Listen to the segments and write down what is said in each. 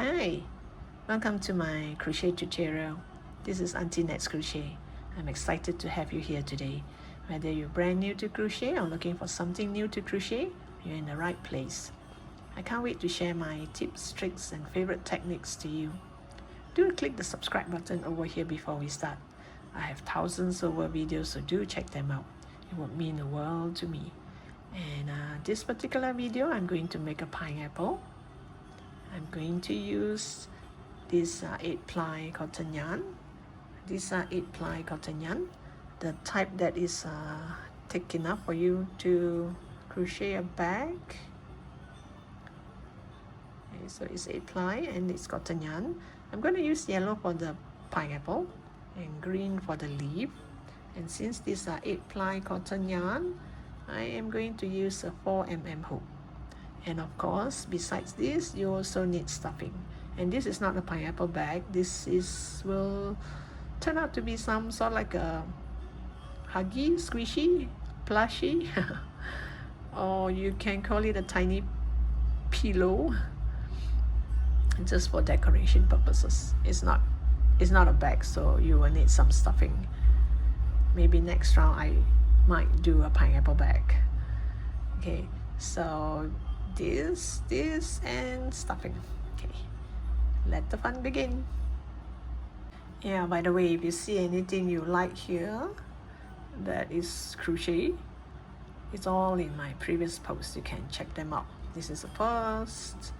Hi, welcome to my crochet tutorial. This is Auntie Nat's Crochet. I'm excited to have you here today. Whether you're brand new to crochet or looking for something new to crochet, you're in the right place. I can't wait to share my tips, tricks, and favorite techniques to you. Do click the subscribe button over here before we start. I have thousands over videos, so do check them out. It would mean the world to me. And this particular video, I'm going to make a pineapple. I'm going to use this 8-ply cotton yarn. These are 8-ply cotton yarn, the type that is thick enough for you to crochet a bag. Okay, so it's 8-ply and it's cotton yarn. I'm going to use yellow for the pineapple and green for the leaf. And since these are 8-ply cotton yarn, I am going to use a 4mm hook. And of course, besides this, you also need stuffing. And this is not a pineapple bag. This will turn out to be some sort of like a huggy, squishy, plushy, or you can call it a tiny pillow, just for decoration purposes. It's not a bag, so you will need some stuffing. Maybe next round I might do a pineapple bag. Okay, so this and stuffing. Okay, let the fun begin. Yeah, by the way, if you see anything you like here that is crochet, it's all in my previous post. You can check them out. This is the first,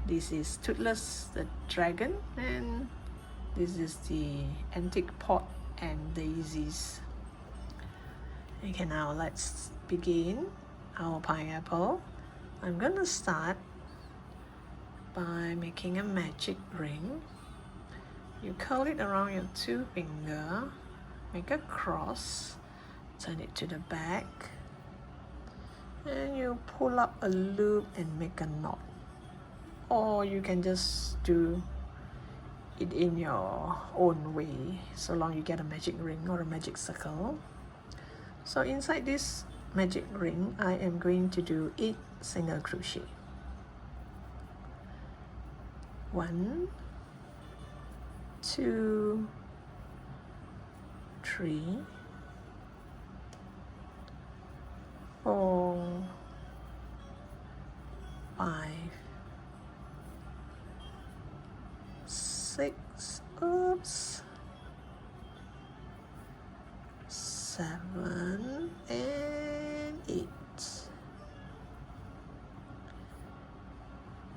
this is Toothless the dragon, and this is the antique pot and daisies. Okay, now let's begin our pineapple. I'm gonna start by making a magic ring. You curl it around your 2 fingers, make a cross, turn it to the back, and you pull up a loop and make a knot. Or you can just do it in your own way, so long you get a magic ring or a magic circle. So inside this magic ring, I am going to do 8 single crochet. 1, 2, 3, 4, 5, 6, oops, 7 and 8.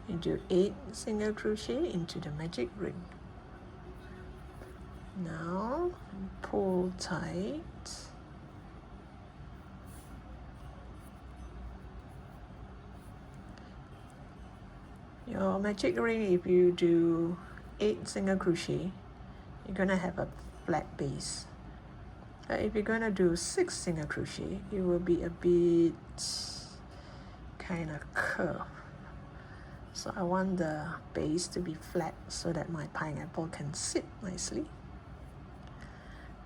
You do 8 single crochet into the magic ring. Now pull tight. Your magic ring, if you do 8 single crochet, you're gonna have a flat base. If you're gonna do 6 single crochet, it will be a bit kind of curved. So I want the base to be flat so that my pineapple can sit nicely.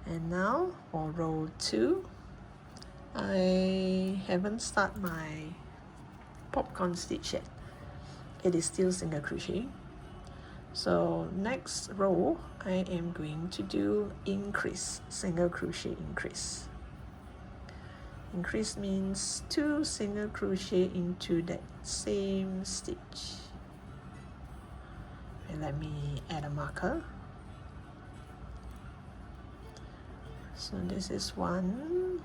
And now for row 2, I haven't started my popcorn stitch yet. It is still single crochet. So next row, I am going to do increase, single crochet increase. Increase means 2 single crochet into that same stitch. And let me add a marker. So this is 1,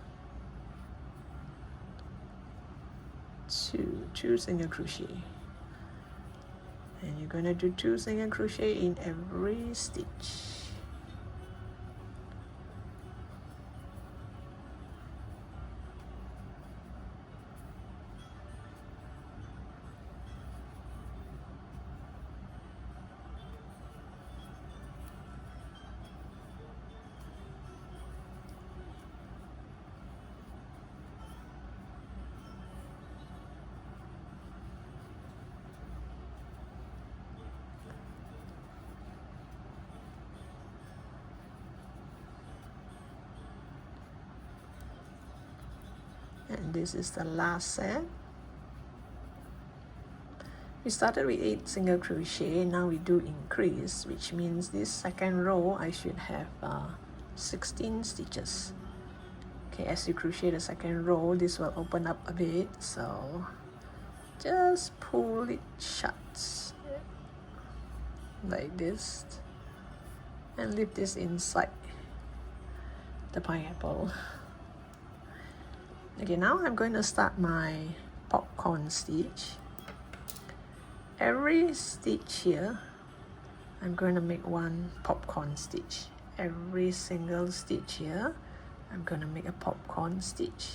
2 single crochet. And you're going to do 2 single crochet in every stitch. And this is the last set. We started with 8 single crochet, now we do increase, which means this second row I should have 16 stitches. Okay, as you crochet the second row, this will open up a bit, so just pull it shut like this and leave this inside the pineapple. Okay, now I'm going to start my popcorn stitch. Every stitch here, I'm going to make one popcorn stitch. Every single stitch here, I'm going to make a popcorn stitch.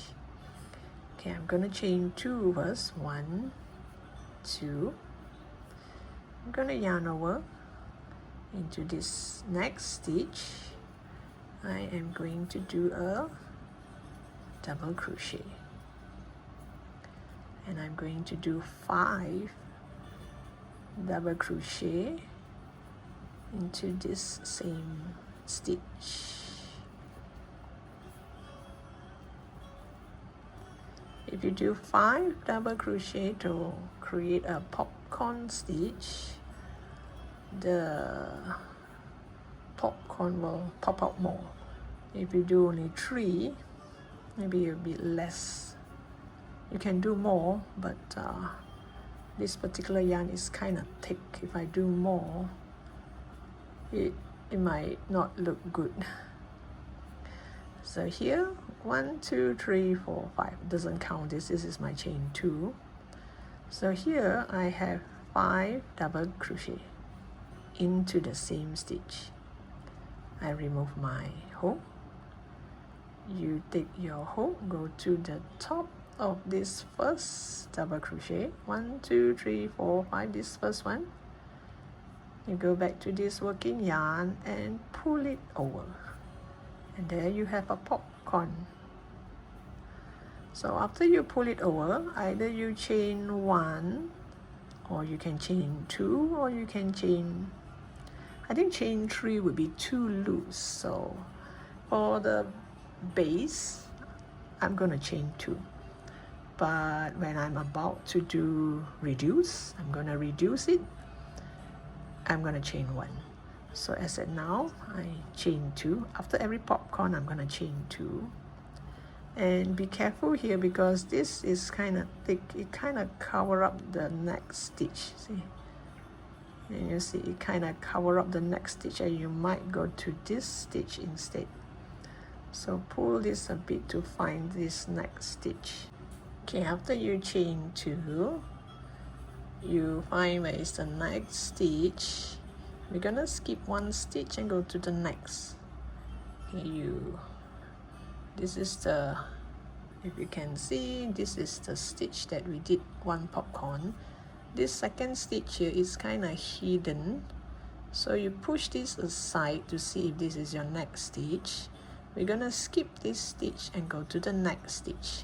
Okay, I'm going to chain 2 first. 1, 2. I'm going to yarn over into this next stitch. I am going to do a double crochet. And I'm going to do 5 double crochet into this same stitch. If you do 5 double crochet to create a popcorn stitch, the popcorn will pop out more. If you do only 3, maybe a bit less. You can do more, but this particular yarn is kind of thick. If I do more, it might not look good. So here, 1, 2, 3, 4, 5. Doesn't count this. This is my chain 2. So here I have 5 double crochet into the same stitch. I remove my hook. You take your hook, go to the top of this first double crochet. 1, 2, 3, 4, 5. This first one. You go back to this working yarn and pull it over. And there you have a popcorn. So after you pull it over, either you chain 1, or you can chain 2, or you can chain, I think chain 3 would be too loose. So for the base, I'm going to chain 2. But when I'm about to do reduce, I'm going to reduce it, I'm going to chain 1. So as at now, I chain 2. After every popcorn, I'm going to chain 2. And be careful here because this is kind of thick. It kind of cover up the next stitch. See? And you see it kind of cover up the next stitch, and you might go to this stitch instead. So pull this a bit to find this next stitch. Okay, after you chain 2, you find where is the next stitch. We're gonna skip 1 stitch and go to the next. Okay, this is the, if you can see, this is the stitch that we did 1 popcorn. This second stitch here is kind of hidden, so you push this aside to see if this is your next stitch. We're gonna skip this stitch and go to the next stitch.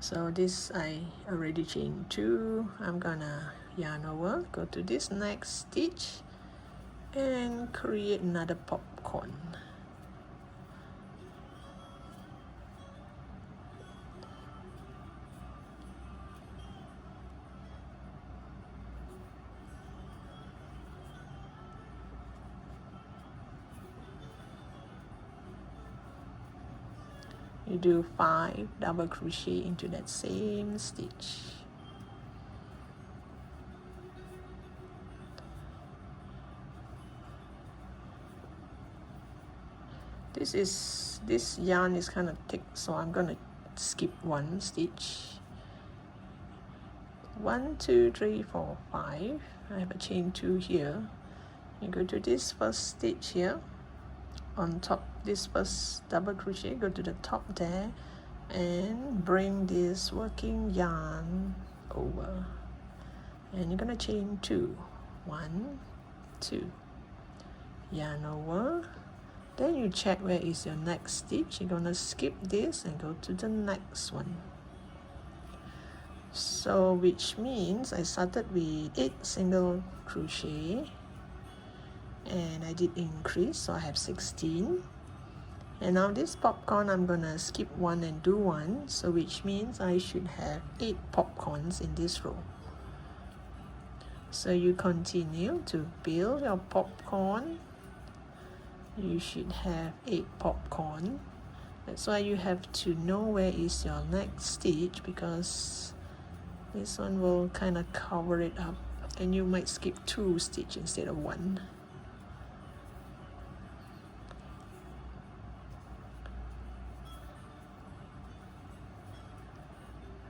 So this I already chained 2. I'm gonna yarn over, go to this next stitch and create another popcorn. You do 5 double crochet into that same stitch. This yarn is kind of thick, so I'm gonna skip 1 stitch. 1, 2, 3, 4, 5. I have a chain 2 here. You go to this first stitch here. On top, this first double crochet, go to the top there and bring this working yarn over, and you're gonna chain 2. 1, 2, yarn over. Then you check where is your next stitch. You're gonna skip this and go to the next one. So which means I started with 8 single crochet and I did increase, so I have 16. And now this popcorn, I'm gonna skip 1 and do 1, so which means I should have 8 popcorns in this row. So you continue to build your popcorn. You should have 8 popcorn. That's why you have to know where is your next stitch, because this one will kind of cover it up and you might skip 2 stitches instead of 1.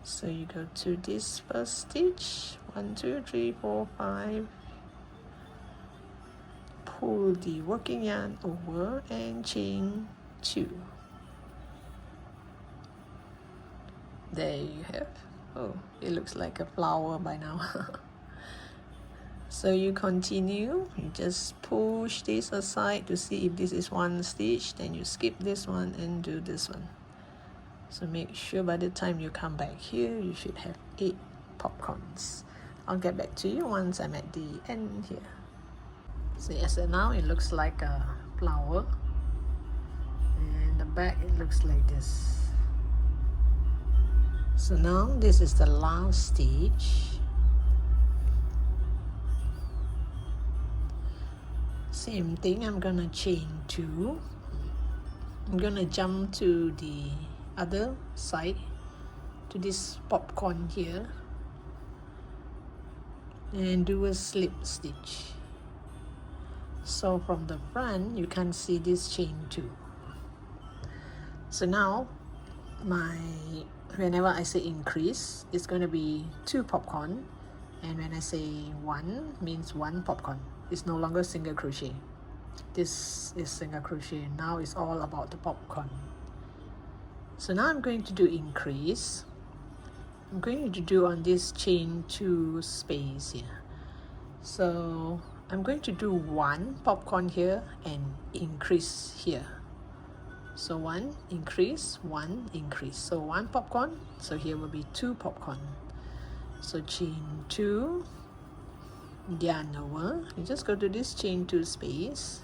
So you go to this first stitch, 1, 2, 3, 4, 5, pull the working yarn over and chain 2. There you have. Oh, it looks like a flower by now. So you continue, you just push this aside to see if this is 1 stitch, then you skip this one and do this one. So make sure by the time you come back here, you should have 8 popcorns. I'll get back to you once I'm at the end here. So yes, and now it looks like a flower, and the back it looks like this. So now this is the last stitch. Same thing, I'm gonna chain 2. I'm gonna jump to the other side, to this popcorn here, and do a slip stitch. So from the front you can see this chain 2. So now whenever I say increase, it's going to be 2 popcorn, and when I say 1 means 1 popcorn. It's no longer single crochet. This is single crochet. Now it's all about the popcorn. So now I'm going to do increase. I'm going to do on this chain 2 space here. So I'm going to do 1 popcorn here and increase here. So 1 increase, 1 increase. So 1 popcorn, so here will be 2 popcorn. So chain 2, yarn over. You just go to this chain 2 space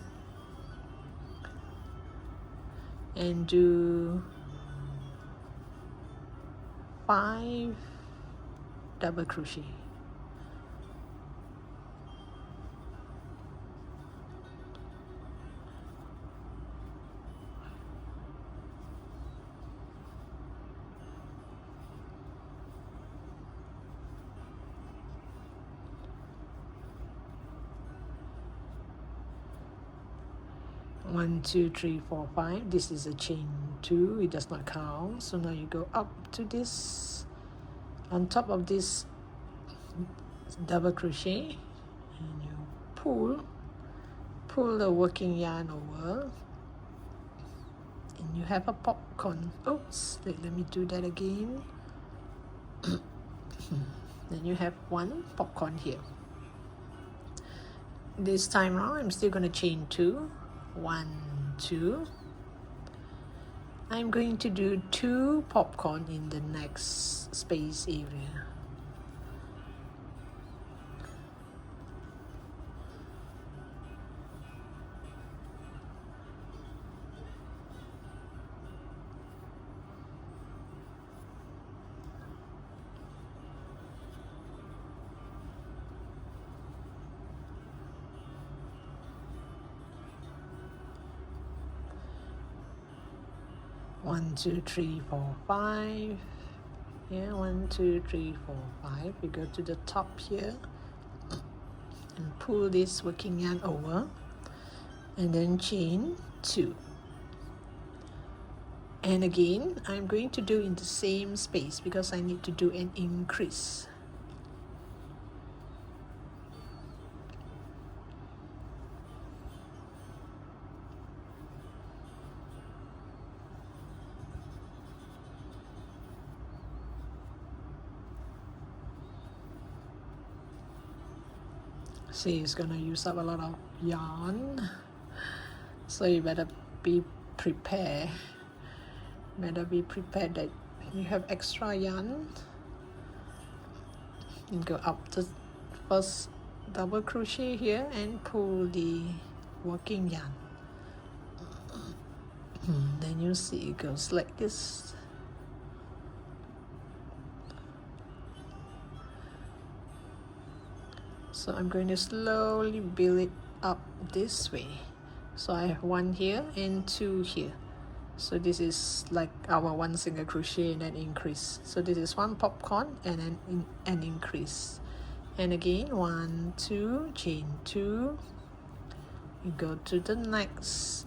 and do 5 double crochet. One, 2, 3, 4, 5. This is a chain 2. It does not count. So now you go up to this, on top of this double crochet, and you pull the working yarn over, and you have a popcorn. Oops, let me do that again. Then you have 1 popcorn here. This time around I'm still going to chain 2. 1, 2. I'm going to do 2 popcorn in the next space area. One, 2, 3, 4, 5. Yeah, 1, 2, 3, 4, 5. You go to the top here and pull this working yarn over, and then chain 2. And again, I'm going to do in the same space because I need to do an increase. See, it's gonna use up a lot of yarn, so you better be prepared. Better be prepared that you have extra yarn. And go up to first double crochet here and pull the working yarn. Then you see it goes like this. So So I'm going to slowly build it up this way. So I have 1 here and 2 here. So this is like our 1 single crochet and then increase. So this is 1 popcorn and then an increase. And again 1, 2, chain 2. You go to the next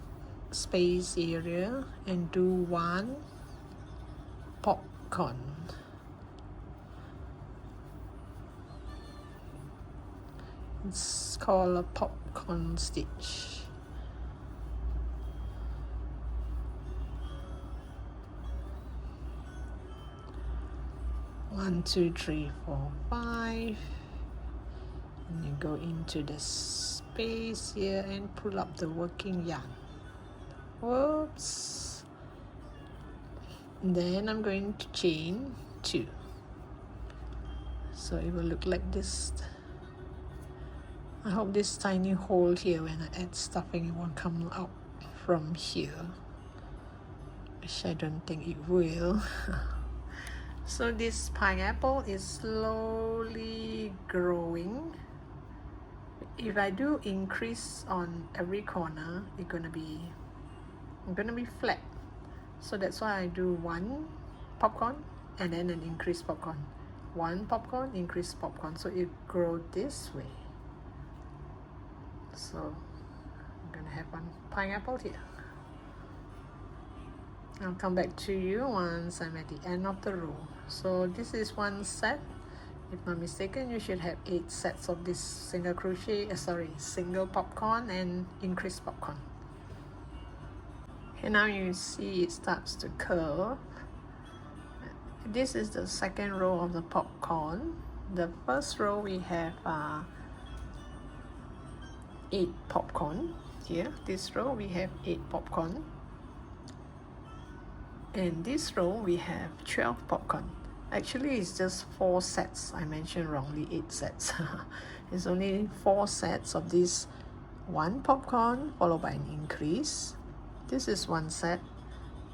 space area and do 1 popcorn. It's called a popcorn stitch. One, two, three, four, 5. And you go into the space here and pull up the working yarn. Whoops. Then I'm going to chain 2. So it will look like this. I hope this tiny hole here, when I add stuffing, it won't come out from here, which I don't think it will. So this pineapple is slowly growing. If I do increase on every corner, I'm gonna be flat. So that's why I do 1 popcorn and then an increased popcorn. 1 popcorn, increased popcorn. So it grows this way. So I'm gonna have 1 pineapple here. I'll come back to you once I'm at the end of the row. So this is 1 set. If not mistaken, you should have 8 sets of this single crochet, single popcorn and increased popcorn. And now you see it starts to curve. This is the 2nd row of the popcorn. The first row we have 8 popcorn here. This row we have 8 popcorn. And this row we have 12 popcorn. Actually it's just 4 sets. I mentioned wrongly 8 sets. It's only 4 sets of this 1 popcorn followed by an increase. This is 1 set,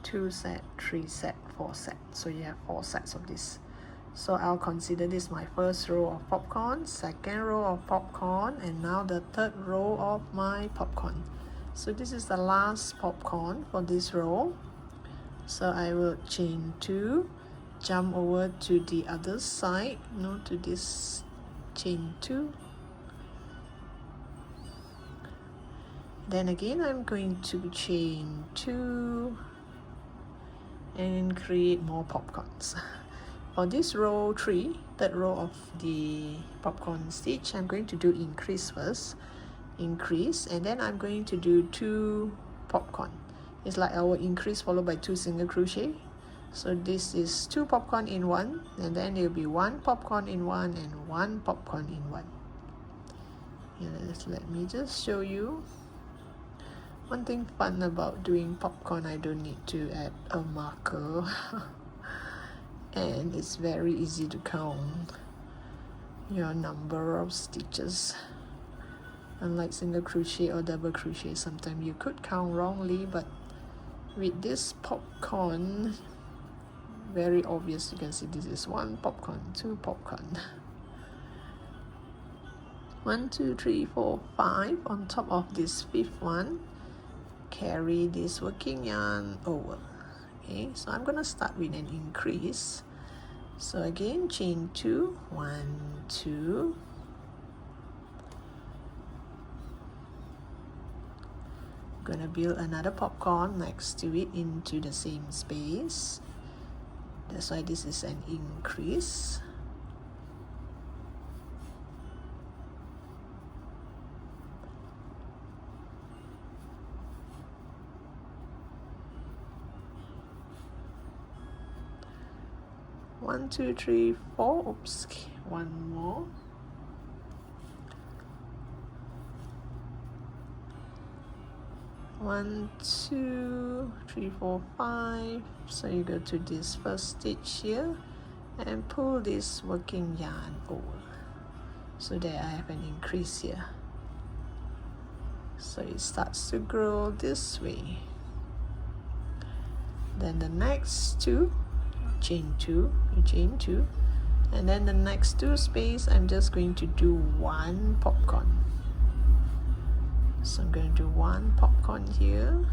2 set, 3 set, 4 set. So you have 4 sets of this. So I'll consider this my first row of popcorn, 2nd row of popcorn, and now the 3rd row of my popcorn. So this is the last popcorn for this row. So I will chain 2, jump over to the other side, to this chain 2. Then again I'm going to chain 2 and create more popcorns. For this row 3, 3rd row of the popcorn stitch, I'm going to do increase first. Increase, and then I'm going to do 2 popcorn. It's like our increase followed by 2 single crochet. So this is 2 popcorn in 1, and then it will be 1 popcorn in 1 and 1 popcorn in 1. Let me just show you. One thing fun about doing popcorn, I don't need to add a marker. And it's very easy to count your number of stitches. Unlike single crochet or double crochet, sometimes you could count wrongly, but with this popcorn, very obvious. You can see this is 1 popcorn, 2 popcorn. 1, 2, 3, 4, 5 on top of this 5th one. Carry this working yarn over. Okay, so I'm gonna start with an increase. So again, chain 2, 1, 2. Gonna build another popcorn next to it into the same space. That's why this is an increase. One, two, three, 4. Oops, one more. One, 2, 3, 4, 5. So you go to this first stitch here and pull this working yarn over. So there I have an increase here. So it starts to grow this way. Then the next 2, chain 2, you chain 2, And then the next two space, I'm just going to do one popcorn. So I'm going to do one popcorn here.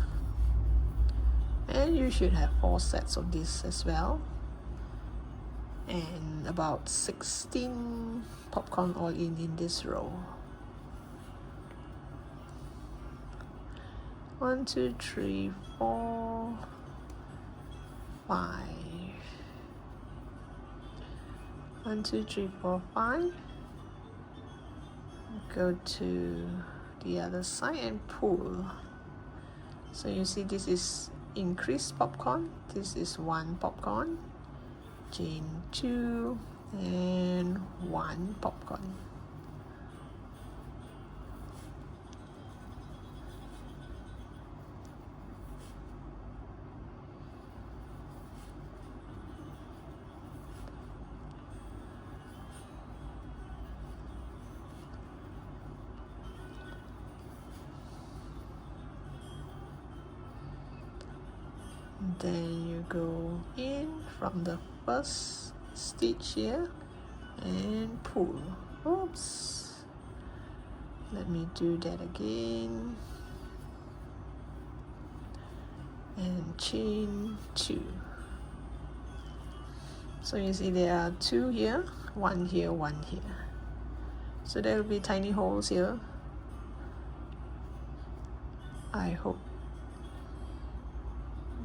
And you should have 4 sets of this as well. And about 16 popcorn all in this row. 1, 2, 3, 4, 5. 1, 2, 3, 4, 5. Go to the other side and pull. So you see this is increased popcorn. This is 1 popcorn. Chain 2 and 1 popcorn. Then you go in from the first stitch here and pull. Oops, let me do that again. And chain 2. So you see there are 2 here, 1 here, 1 here. So there will be tiny holes here. I hope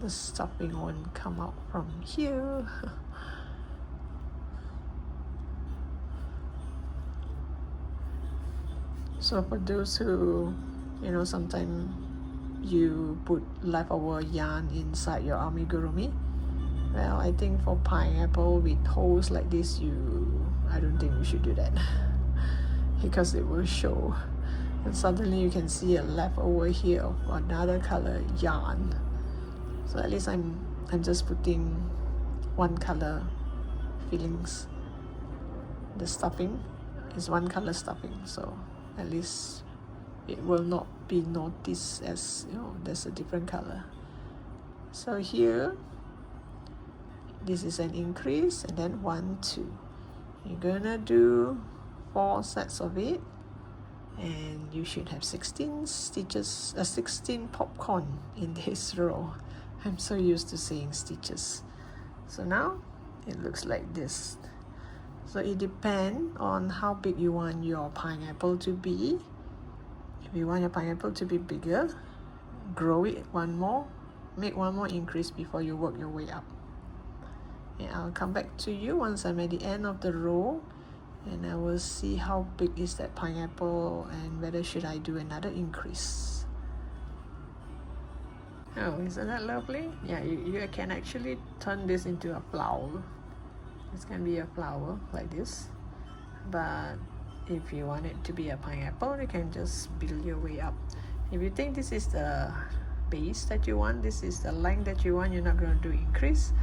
the stuffing won't come out from here. So for those who, sometimes you put leftover yarn inside your amigurumi, well, I think for pineapple with holes like this, I don't think you should do that because it will show. And suddenly you can see a leftover here of another color yarn. So at least I'm just putting one color fillings. The stuffing is one color stuffing, so at least it will not be noticed as there's a different color. So here, this is an increase, and then 1, 2. You're gonna do 4 sets of it, and you should have 16 stitches, 16 popcorn in this row. I'm so used to saying stitches. So now it looks like this. So it depends on how big you want your pineapple to be. If you want your pineapple to be bigger, grow it one more, make one more increase before you work your way up. And I'll come back to you once I'm at the end of the row, and I will see how big is that pineapple and whether should I do another increase. Oh, isn't that lovely? Yeah, you can actually turn this into a flower. This can be a flower like this, but if you want it to be a pineapple, you can just build your way up. If you think this is the base that you want, this is the length that you want, you're not going to do increase,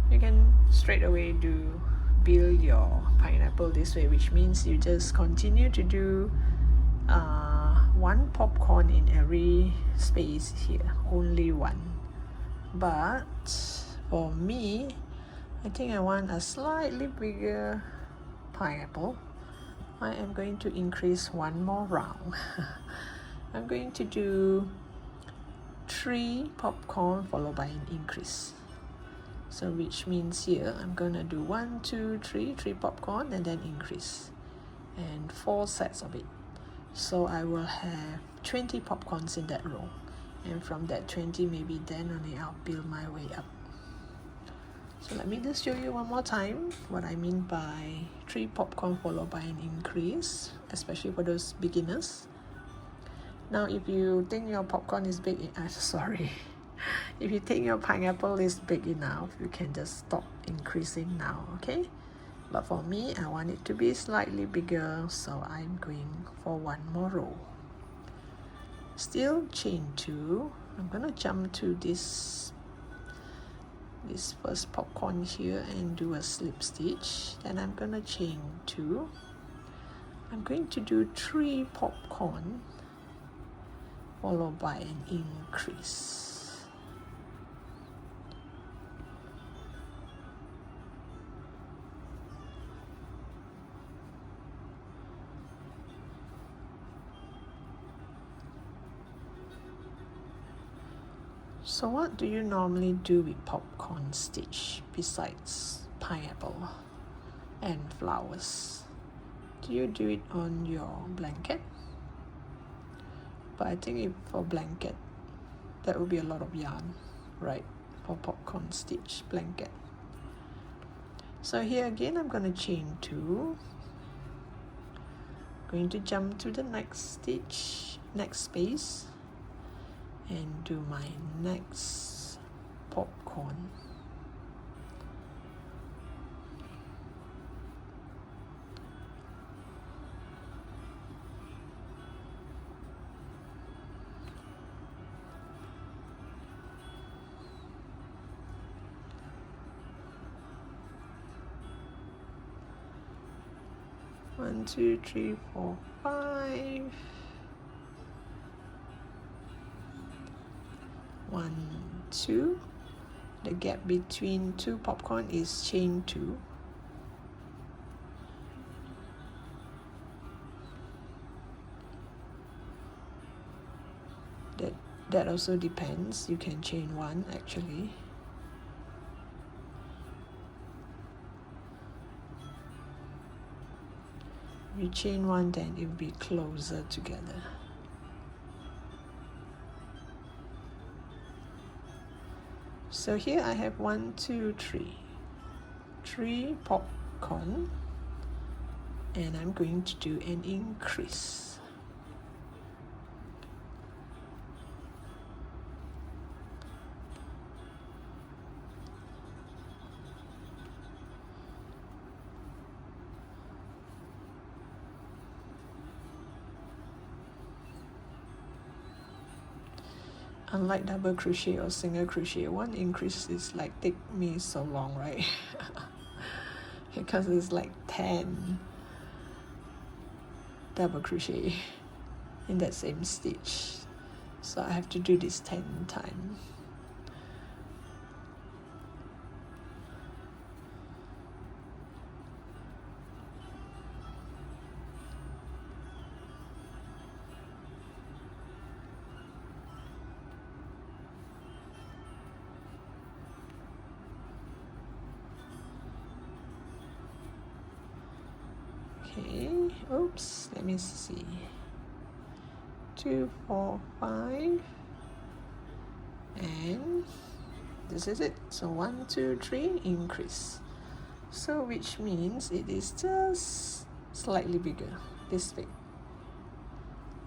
you can straight away build your pineapple this way, which means you just continue to do 1 popcorn in every space here, only 1. But for me, I think I want a slightly bigger pineapple. I am going to increase 1 more round. I'm going to do 3 popcorn followed by an increase. So which means here I'm gonna do 1, 2, 3 popcorn and then increase, and 4 sets of it. So I will have 20 popcorns in that row, and from that 20, maybe then only I'll build my way up. So let me just show you one more time what I mean by 3 popcorn followed by an increase, especially for those beginners. Now if you think your popcorn is big, if you think your pineapple is big enough, you can just stop increasing now, okay? But for me, I want it to be slightly bigger, so I'm going for 1 more row. Still chain 2. I'm gonna jump to this first popcorn here and do a slip stitch. Then I'm gonna chain 2. I'm going to do 3 popcorn followed by an increase. So what do you normally do with popcorn stitch besides pineapple and flowers? Do you do it on your blanket? But I think if for blanket, that would be a lot of yarn, right? For popcorn stitch blanket. So here again, I'm going to chain 2. Going to jump to the next stitch, next space, and do my next popcorn. One, 2, 3, 4, 5. 1, 2. The gap between 2 popcorn is chain 2. That also depends. You can chain 1 actually. If you chain 1, then it will be closer together. So here I have 1, 2, 3. 3 popcorn, and I'm going to do an increase. Unlike double crochet or single crochet, one increase is like take me so long, right? Because it's like 10 double crochet in that same stitch, so I have to do this 10 times. Okay, oops, let me see. 2, 4, 5, and this is it. So 1, 2, 3, increase. So which means it is just slightly bigger, this big.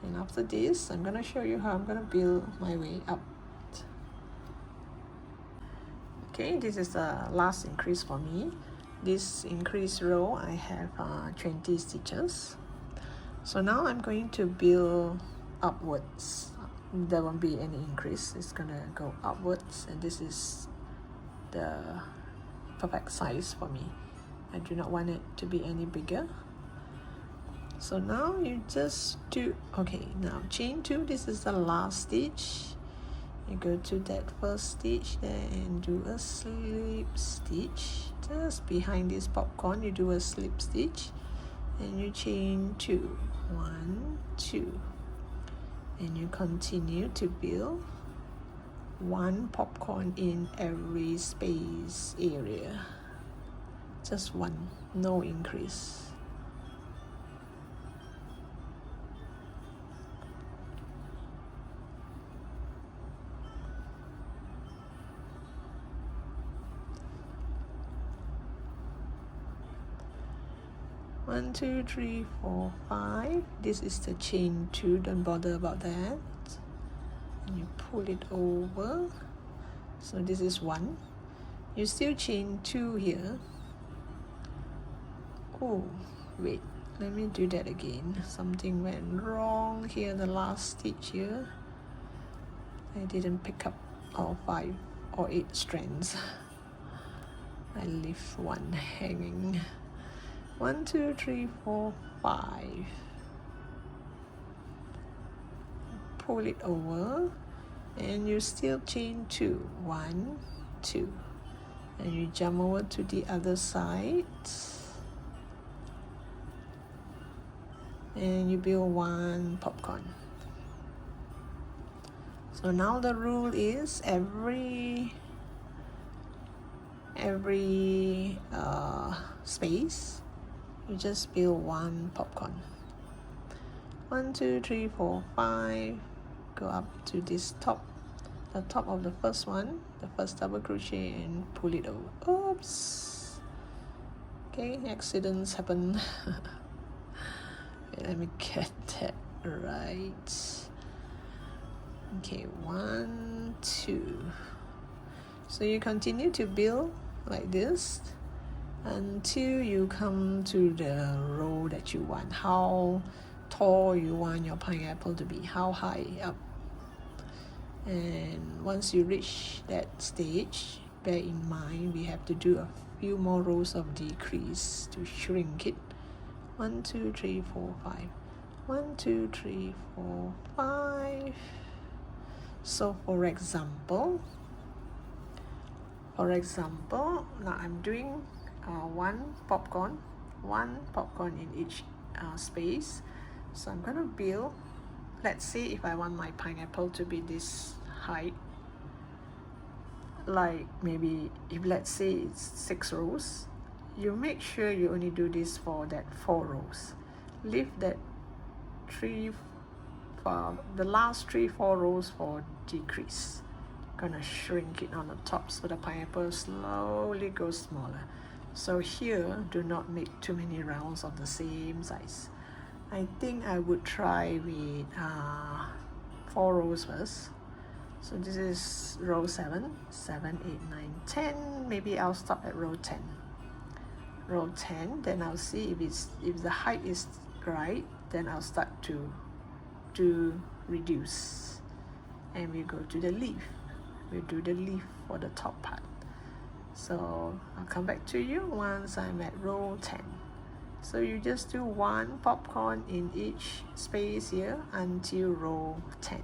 And after this, I'm gonna show you how I'm gonna build my way up. Okay, this is the last increase for me. This increase row, I have 20 stitches. So now I'm going to build upwards. There won't be any increase, it's gonna go upwards, and this is the perfect size for me. I do not want it to be any bigger. So now you just do, okay, now chain 2, this is the last stitch. You go to that first stitch there and do a slip stitch. Just behind this popcorn, you do a slip stitch and you chain 2. 1, 2. And you continue to build 1 popcorn in every space area. Just 1, no increase. One, 2, 3, 4, 5. This is the chain 2, don't bother about that. And you pull it over. So this is 1. You still chain 2 here. Oh, wait, let me do that again. Something went wrong here, the last stitch here. I didn't pick up all 5 or 8 strands. I left 1 hanging. 1, 2, 3, 4, 5. Pull it over, and you still chain 2. 1, 2. And you jump over to the other side. And you build 1 popcorn. So now the rule is every space you just build one popcorn. 1 2 3 4 5, go up to this top, the top of the first one, the first double crochet, and pull it over. Oops, okay, accidents happen. Wait, let me get that right. Okay, 1 2, so you continue to build like this until you come to the row that you want, how tall you want your pineapple to be, how high up. And once you reach that stage, bear in mind we have to do a few more rows of decrease to shrink it. 1 2 3 4 5, 1 2 3 4 5. So for example, now I'm doing one popcorn in each space. So I'm gonna build, let's say if I want my pineapple to be this height, like maybe if let's say it's 6 rows, you make sure you only do this for that 4 rows. Leave that the last 3-4 rows for decrease. Gonna shrink it on the top so the pineapple slowly goes smaller. So here, do not make too many rounds of the same size. I think I would try with 4 rows first. So this is row 7, 7, 8, 9, 10. Maybe I'll stop at row 10. Row 10, then I'll see if the height is right, then I'll start to reduce, and we go to the leaf. We'll do the leaf for the top part. So I'll come back to you once I'm at row 10. So you just do one popcorn in each space here until row 10.